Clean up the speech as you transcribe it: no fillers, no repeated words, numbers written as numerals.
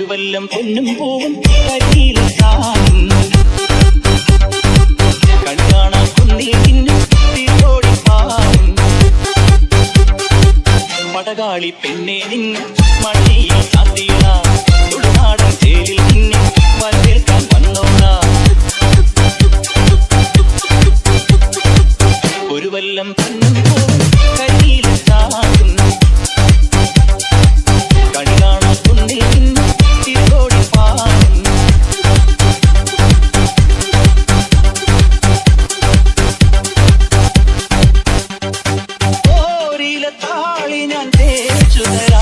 കൊല്ലം പൊന്നും പൂവും കരിയിലും കണ്ണാണാൻ കുന്നിൽ തിന്നും തിരോടി പാടും പടകാളി പെണ്ണെ നിന്ന് മണിയിൽ സാത്തിയണ ഉൾനാടൻ ചേലിൽ നിന്നെ വരവേൽക്കാൻ വന്നോണ ഒരു വല്ലം പൊന്നും പൂവും കരിയിലും ചാടുന്നു കണ്ണാണാൻ കുന്നിൽ നിന്നും തിരോടി പാടും ഓരില താളി ഞാൻ തേച്ചു തരാം